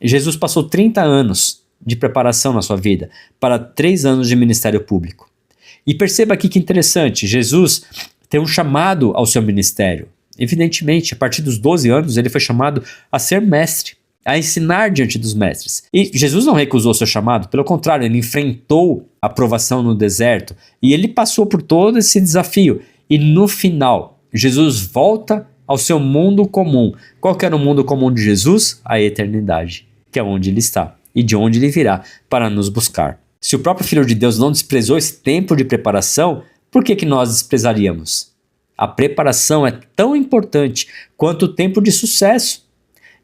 Jesus passou 30 anos de preparação na sua vida para 3 anos de ministério público. E perceba aqui que interessante, Jesus tem um chamado ao seu ministério. Evidentemente, a partir dos 12 anos, ele foi chamado a ser mestre, a ensinar diante dos mestres. E Jesus não recusou seu chamado, pelo contrário, ele enfrentou a provação no deserto e ele passou por todo esse desafio. E no final, Jesus volta ao seu mundo comum. Qual que era o mundo comum de Jesus? A eternidade, que é onde ele está e de onde ele virá para nos buscar. Se o próprio Filho de Deus não desprezou esse tempo de preparação, por que nós desprezaríamos? A preparação é tão importante quanto o tempo de sucesso.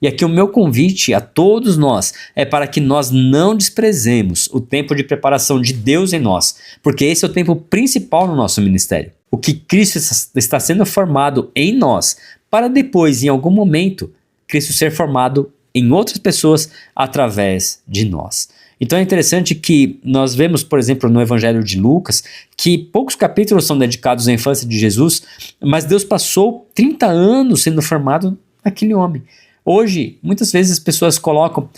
E aqui o meu convite a todos nós é para que nós não desprezemos o tempo de preparação de Deus em nós, porque esse é o tempo principal no nosso ministério. O que Cristo está sendo formado em nós, para depois, em algum momento, Cristo ser formado em outras pessoas através de nós. Então é interessante que nós vemos, por exemplo, no Evangelho de Lucas, que poucos capítulos são dedicados à infância de Jesus, mas Deus passou 30 anos sendo formado naquele homem. Hoje, muitas vezes as pessoas colocam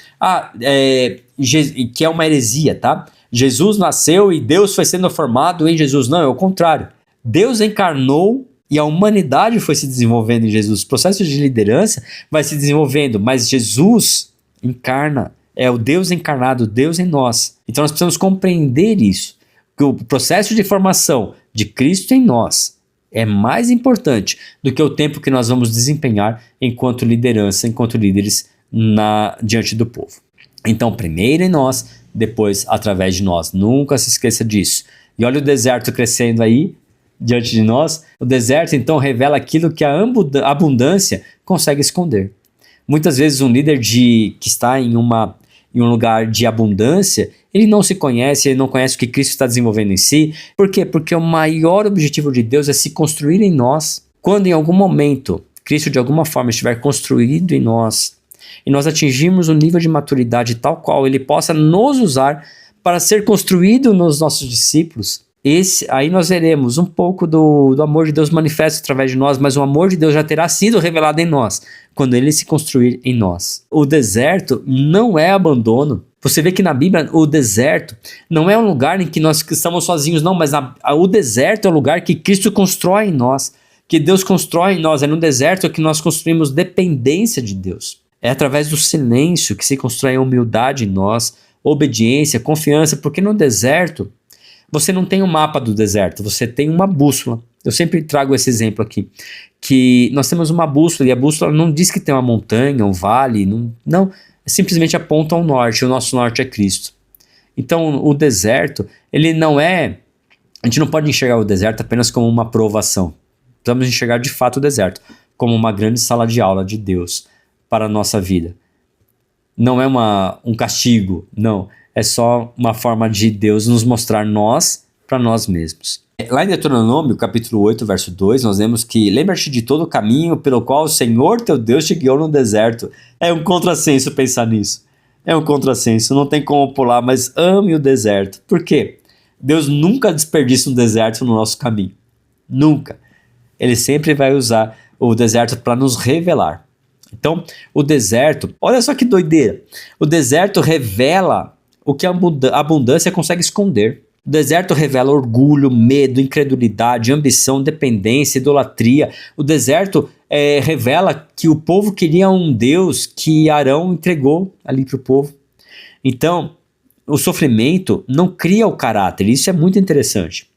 que é uma heresia, tá? Jesus nasceu e Deus foi sendo formado em Jesus. Não, é o contrário. Deus encarnou e a humanidade foi se desenvolvendo em Jesus. O processo de liderança vai se desenvolvendo, mas Jesus encarna, é o Deus encarnado, Deus em nós. Então nós precisamos compreender isso, que o processo de formação de Cristo em nós é mais importante do que o tempo que nós vamos desempenhar enquanto liderança, enquanto líderes diante do povo. Então, primeiro em nós, depois através de nós. Nunca se esqueça disso. E olha o deserto crescendo aí diante de nós. O deserto, então, revela aquilo que a abundância consegue esconder. Muitas vezes um líder que está em um lugar de abundância, ele não se conhece, ele não conhece o que Cristo está desenvolvendo em si. Por quê? Porque o maior objetivo de Deus é se construir em nós. Quando em algum momento Cristo de alguma forma estiver construído em nós, e nós atingirmos um nível de maturidade tal qual ele possa nos usar para ser construído nos nossos discípulos, aí nós veremos um pouco do amor de Deus manifesto através de nós, mas o amor de Deus já terá sido revelado em nós, quando ele se construir em nós. O deserto não é abandono. Você vê que na Bíblia o deserto não é um lugar em que nós estamos sozinhos, não, mas o deserto é o lugar que Cristo constrói em nós, que Deus constrói em nós. É no deserto que nós construímos dependência de Deus. É através do silêncio que se constrói a humildade em nós, obediência, confiança, porque no deserto você não tem um mapa do deserto, você tem uma bússola. Eu sempre trago esse exemplo aqui, que nós temos uma bússola e a bússola não diz que tem uma montanha, um vale, não, simplesmente aponta ao norte, o nosso norte é Cristo. Então o deserto, ele não é, a gente não pode enxergar o deserto apenas como uma provação, precisamos enxergar de fato o deserto como uma grande sala de aula de Deus para a nossa vida. Não é um castigo, não, é só uma forma de Deus nos mostrar nós para nós mesmos. Lá em Deuteronômio, capítulo 8, verso 2, nós vemos que lembra-te de todo o caminho pelo qual o Senhor teu Deus te guiou no deserto. É um contrassenso pensar nisso. É um contrassenso, não tem como pular, mas ame o deserto. Por quê? Deus nunca desperdiça um deserto no nosso caminho. Nunca. Ele sempre vai usar o deserto para nos revelar. Então, o deserto, olha só que doideira. O deserto revela o que a abundância consegue esconder. O deserto revela orgulho, medo, incredulidade, ambição, dependência, idolatria. O deserto revela que o povo queria um Deus que Arão entregou ali para o povo. Então, o sofrimento não cria o caráter. Isso é muito interessante.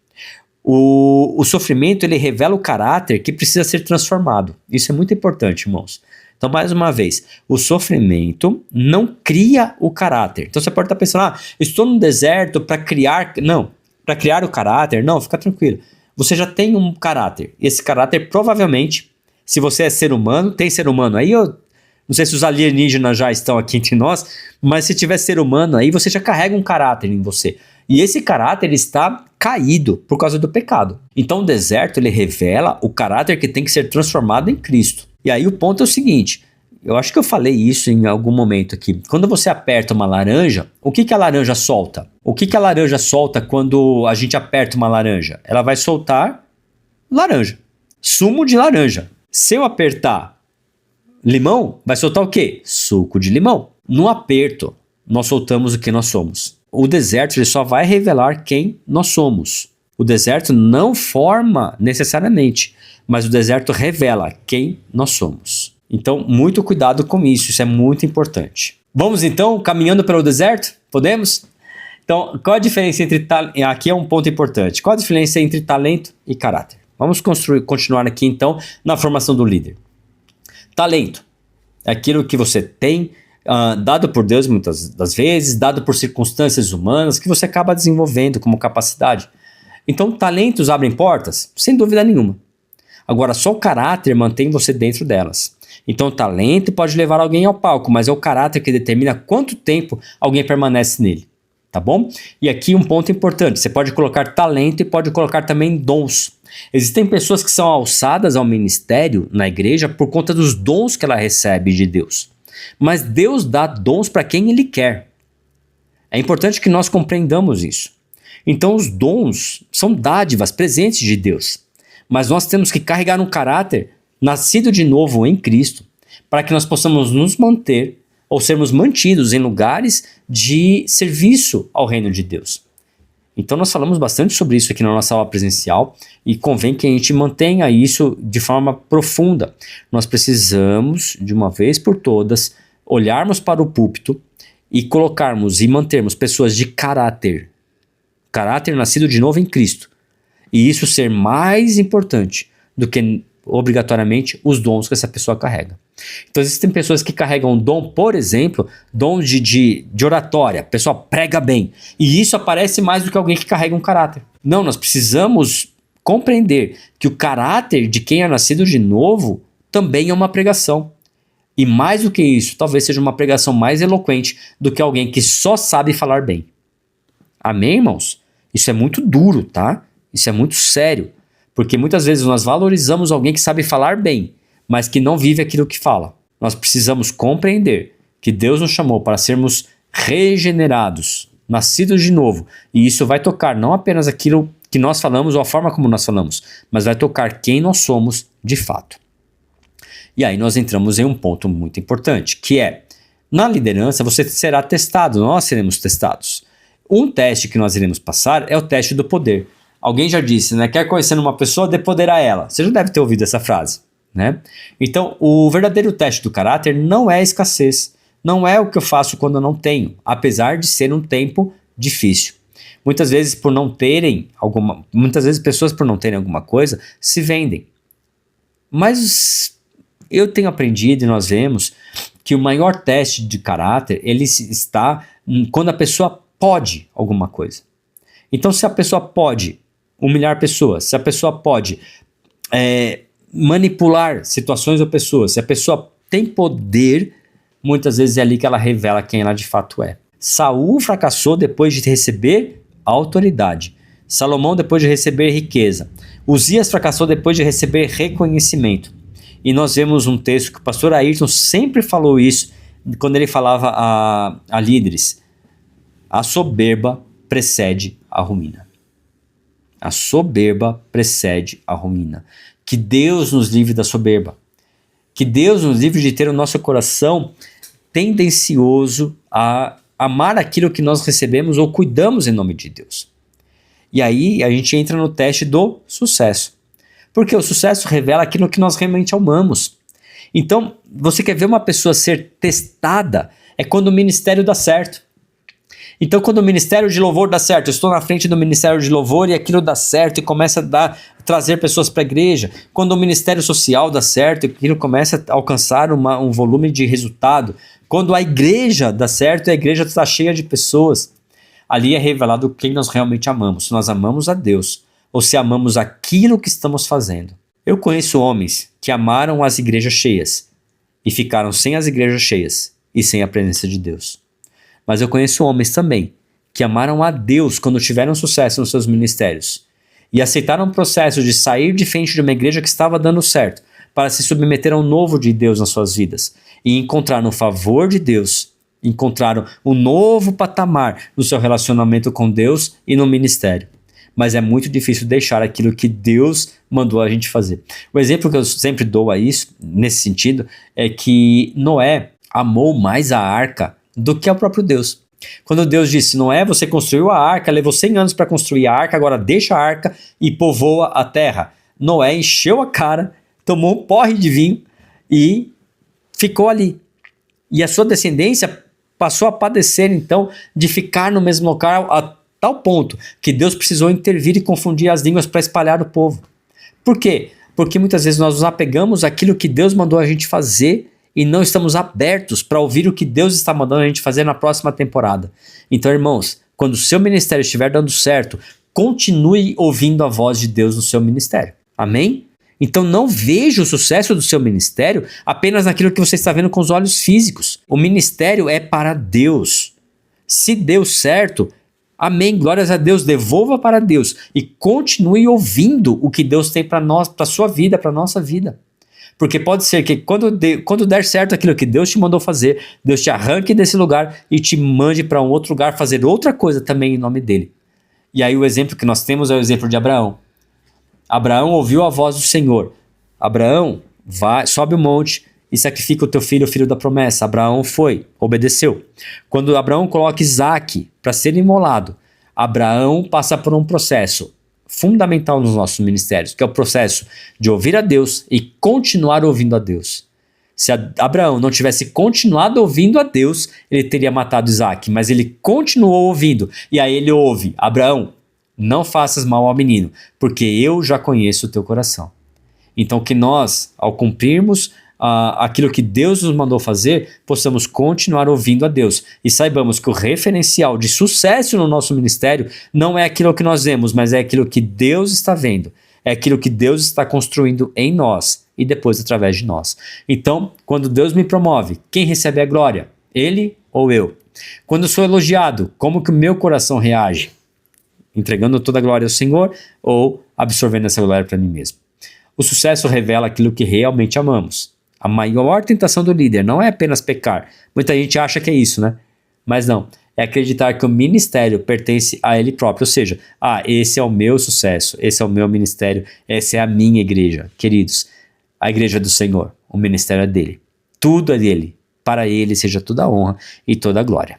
O sofrimento, ele revela o caráter que precisa ser transformado. Isso é muito importante, irmãos. Então, mais uma vez, o sofrimento não cria o caráter. Então, você pode estar pensando, estou no deserto para criar... Não, para criar o caráter, não, fica tranquilo. Você já tem um caráter. Esse caráter, provavelmente, se você é ser humano, tem ser humano aí, eu não sei se os alienígenas já estão aqui entre nós, mas se tiver ser humano aí, você já carrega um caráter em você. E esse caráter está caído por causa do pecado. Então, o deserto, ele revela o caráter que tem que ser transformado em Cristo. E aí o ponto é o seguinte, eu acho que eu falei isso em algum momento aqui. Quando você aperta uma laranja, o que a laranja solta? O que a laranja solta quando a gente aperta uma laranja? Ela vai soltar laranja, sumo de laranja. Se eu apertar limão, vai soltar o quê? Suco de limão. No aperto, nós soltamos o que nós somos. O deserto ele só vai revelar quem nós somos. O deserto não forma necessariamente, mas o deserto revela quem nós somos. Então, muito cuidado com isso é muito importante. Vamos então caminhando pelo deserto? Podemos? Então, qual a diferença entre... Aqui é um ponto importante. Qual a diferença entre talento e caráter? Vamos continuar aqui então na formação do líder. Talento é aquilo que você tem, dado por Deus muitas das vezes, dado por circunstâncias humanas, que você acaba desenvolvendo como capacidade. Então, talentos abrem portas? Sem dúvida nenhuma. Agora, só o caráter mantém você dentro delas. Então, o talento pode levar alguém ao palco, mas é o caráter que determina quanto tempo alguém permanece nele. Tá bom? E aqui um ponto importante, você pode colocar talento e pode colocar também dons. Existem pessoas que são alçadas ao ministério na igreja por conta dos dons que ela recebe de Deus. Mas Deus dá dons para quem Ele quer. É importante que nós compreendamos isso. Então os dons são dádivas, presentes de Deus. Mas nós temos que carregar um caráter nascido de novo em Cristo para que nós possamos nos manter ou sermos mantidos em lugares de serviço ao reino de Deus. Então nós falamos bastante sobre isso aqui na nossa aula presencial e convém que a gente mantenha isso de forma profunda. Nós precisamos, de uma vez por todas, olharmos para o púlpito e colocarmos e mantermos pessoas de caráter nascido de novo em Cristo. E isso ser mais importante do que obrigatoriamente os dons que essa pessoa carrega. Então existem pessoas que carregam dom, por exemplo, dom de oratória, a pessoa prega bem, e isso aparece mais do que alguém que carrega um caráter. Não, nós precisamos compreender que o caráter de quem é nascido de novo também é uma pregação. E mais do que isso, talvez seja uma pregação mais eloquente do que alguém que só sabe falar bem. Amém, irmãos? Isso é muito duro, tá? Isso é muito sério. Porque muitas vezes nós valorizamos alguém que sabe falar bem, mas que não vive aquilo que fala. Nós precisamos compreender que Deus nos chamou para sermos regenerados, nascidos de novo. E isso vai tocar não apenas aquilo que nós falamos ou a forma como nós falamos, mas vai tocar quem nós somos de fato. E aí nós entramos em um ponto muito importante, que é, na liderança você será testado, nós seremos testados. Um teste que nós iremos passar é o teste do poder. Alguém já disse, né? Quer conhecer uma pessoa, dê poder a ela. Você já deve ter ouvido essa frase, né? Então, o verdadeiro teste do caráter não é a escassez. Não é o que eu faço quando eu não tenho, apesar de ser um tempo difícil. Muitas vezes pessoas por não terem alguma coisa se vendem. Mas eu tenho aprendido e nós vemos que o maior teste de caráter, ele está quando a pessoa pode alguma coisa. Então, se a pessoa pode humilhar pessoas, se a pessoa pode manipular situações ou pessoas, se a pessoa tem poder, muitas vezes é ali que ela revela quem ela de fato é. Saul fracassou depois de receber autoridade. Salomão depois de receber riqueza. Uzias fracassou depois de receber reconhecimento. E nós vemos um texto que o pastor Ayrton sempre falou isso, quando ele falava a líderes. A soberba precede a ruína. A soberba precede a ruína. Que Deus nos livre da soberba. Que Deus nos livre de ter o nosso coração tendencioso a amar aquilo que nós recebemos ou cuidamos em nome de Deus. E aí a gente entra no teste do sucesso. Porque o sucesso revela aquilo que nós realmente amamos. Então, você quer ver uma pessoa ser testada, é quando o ministério dá certo. Então, quando o ministério de louvor dá certo, eu estou na frente do ministério de louvor e aquilo dá certo e começa a trazer pessoas para a igreja. Quando o ministério social dá certo, aquilo começa a alcançar um volume de resultado. Quando a igreja dá certo, a igreja está cheia de pessoas. Ali é revelado quem nós realmente amamos. Se nós amamos a Deus ou se amamos aquilo que estamos fazendo. Eu conheço homens que amaram as igrejas cheias e ficaram sem as igrejas cheias e sem a presença de Deus. Mas eu conheço homens também que amaram a Deus quando tiveram sucesso nos seus ministérios e aceitaram o processo de sair de frente de uma igreja que estava dando certo para se submeter ao novo de Deus nas suas vidas e encontraram o favor de Deus, encontraram um novo patamar no seu relacionamento com Deus e no ministério. Mas é muito difícil deixar aquilo que Deus mandou a gente fazer. O exemplo que eu sempre dou a isso, nesse sentido, é que Noé amou mais a arca do que ao próprio Deus. Quando Deus disse, Noé, você construiu a arca, levou 100 anos para construir a arca, agora deixa a arca e povoa a terra. Noé encheu a cara, tomou um porre de vinho e ficou ali. E a sua descendência passou a padecer, então, de ficar no mesmo local a tal ponto que Deus precisou intervir e confundir as línguas para espalhar o povo. Por quê? Porque muitas vezes nós nos apegamos àquilo que Deus mandou a gente fazer e não estamos abertos para ouvir o que Deus está mandando a gente fazer na próxima temporada. Então, irmãos, quando o seu ministério estiver dando certo, continue ouvindo a voz de Deus no seu ministério. Amém? Então não veja o sucesso do seu ministério apenas naquilo que você está vendo com os olhos físicos. O ministério é para Deus. Se deu certo, amém, glórias a Deus, devolva para Deus e continue ouvindo o que Deus tem para nós, para a sua vida, para a nossa vida. Porque pode ser que quando der certo aquilo que Deus te mandou fazer, Deus te arranque desse lugar e te mande para um outro lugar fazer outra coisa também em nome dele. E aí o exemplo que nós temos é o exemplo de Abraão. Abraão ouviu a voz do Senhor. Abraão, sobe o monte e sacrifica o teu filho, o filho da promessa. Abraão foi, obedeceu. Quando Abraão coloca Isaac para ser imolado, Abraão passa por um processo fundamental nos nossos ministérios, que é o processo de ouvir a Deus e continuar ouvindo a Deus. Se Abraão não tivesse continuado ouvindo a Deus, ele teria matado Isaac, mas ele continuou ouvindo. E aí ele ouve, Abraão, não faças mal ao menino, porque eu já conheço o teu coração. Então que nós, ao cumprirmos aquilo que Deus nos mandou fazer, possamos continuar ouvindo a Deus. E saibamos que o referencial de sucesso no nosso ministério não é aquilo que nós vemos, mas é aquilo que Deus está vendo. É aquilo que Deus está construindo em nós e depois através de nós. Então, quando Deus me promove, quem recebe a glória? Ele ou eu? Quando eu sou elogiado, como que o meu coração reage? Entregando toda a glória ao Senhor ou absorvendo essa glória para mim mesmo? O sucesso revela aquilo que realmente amamos. A maior tentação do líder não é apenas pecar. Muita gente acha que é isso, né? Mas não. É acreditar que o ministério pertence a ele próprio. Ou seja, esse é o meu sucesso, esse é o meu ministério, essa é a minha igreja. Queridos, a igreja do Senhor, o ministério é dele. Tudo é dele. Para ele seja toda a honra e toda a glória.